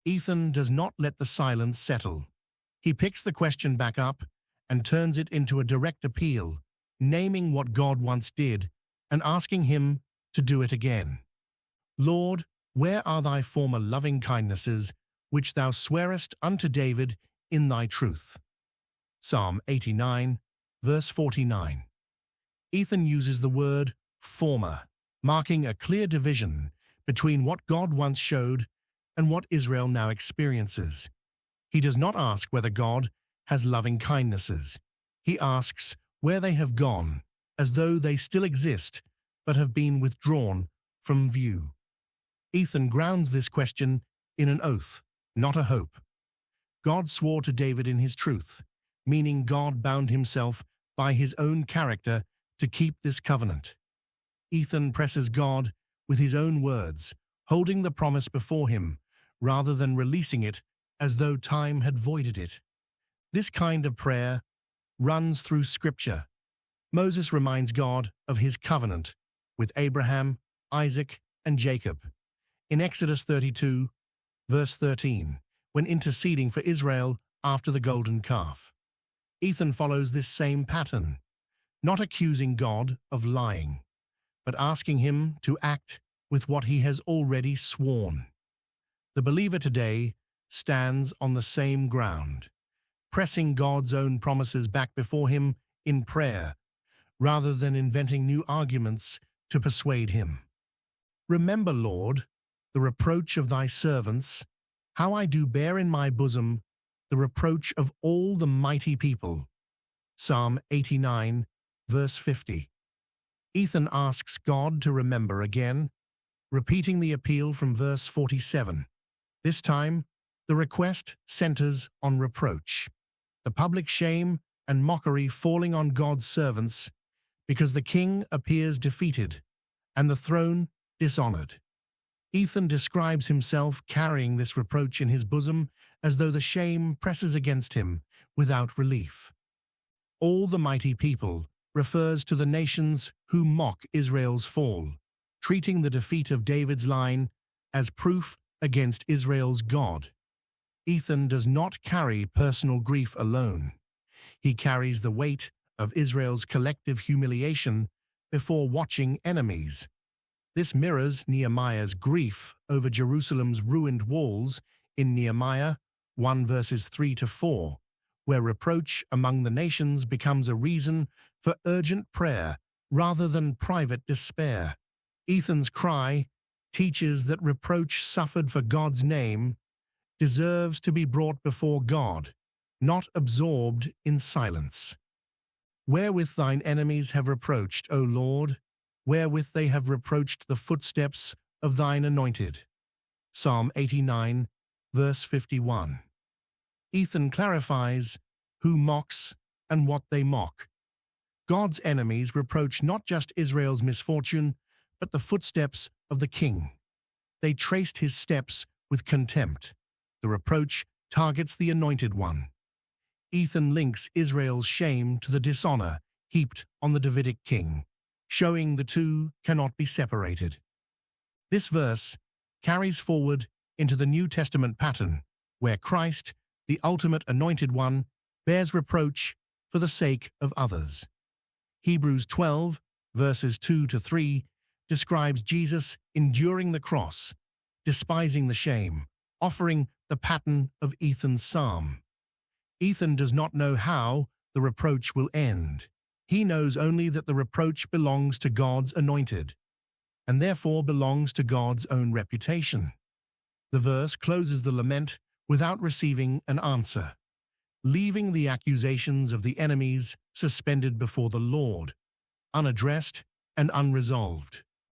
Ethan does not let the silence settle. He picks the question back up and turns it into a direct appeal, naming what God once did and asking him to do it again. Lord, where are thy former loving kindnesses, which thou swearest unto David in thy truth? Psalm 89, verse 49. Ethan uses the word former, marking a clear division between what God once showed and what Israel now experiences. He does not ask whether God has loving kindnesses. He asks where they have gone, as though they still exist but have been withdrawn from view. Ethan grounds this question in an oath, not a hope. God swore to David in his truth, meaning God bound himself by his own character to keep this covenant. Ethan presses God with his own words, holding the promise before him, rather than releasing it as though time had voided it. This kind of prayer runs through Scripture. Moses reminds God of his covenant with Abraham, Isaac, and Jacob. In Exodus 32, verse 13, when interceding for Israel after the golden calf. Ethan follows this same pattern, not accusing God of lying, but asking him to act with what he has already sworn. The believer today stands on the same ground, pressing God's own promises back before him in prayer, rather than inventing new arguments to persuade him. Remember, Lord, the reproach of thy servants, how I do bear in my bosom the reproach of all the mighty people. Psalm 89, verse 50. Ethan asks God to remember again, repeating the appeal from verse 47. This time, the request centers on reproach, the public shame and mockery falling on God's servants because the king appears defeated and the throne dishonored. Ethan describes himself carrying this reproach in his bosom as though the shame presses against him without relief. All the mighty people refers to the nations who mock Israel's fall, treating the defeat of David's line as proof against Israel's God. Ethan does not carry personal grief alone. He carries the weight of Israel's collective humiliation before watching enemies. This mirrors Nehemiah's grief over Jerusalem's ruined walls in Nehemiah 1 verses 3-4, where reproach among the nations becomes a reason for urgent prayer rather than private despair. Ethan's cry teaches that reproach suffered for God's name deserves to be brought before God, not absorbed in silence. Wherewith thine enemies have reproached, O Lord, wherewith they have reproached the footsteps of thine anointed. Psalm 89, verse 51. Ethan clarifies who mocks and what they mock. God's enemies reproach not just Israel's misfortune, but the footsteps of the king. They traced his steps with contempt. The reproach targets the Anointed One. Ethan links Israel's shame to the dishonor heaped on the Davidic king, showing the two cannot be separated. This verse carries forward into the New Testament pattern, where Christ, the ultimate Anointed One, bears reproach for the sake of others. Hebrews 12, verses 2-3, describes Jesus enduring the cross, despising the shame, offering the pattern of Ethan's psalm. Ethan does not know how the reproach will end. He knows only that the reproach belongs to God's anointed, and therefore belongs to God's own reputation. The verse closes the lament without receiving an answer, leaving the accusations of the enemies suspended before the Lord, unaddressed and unresolved.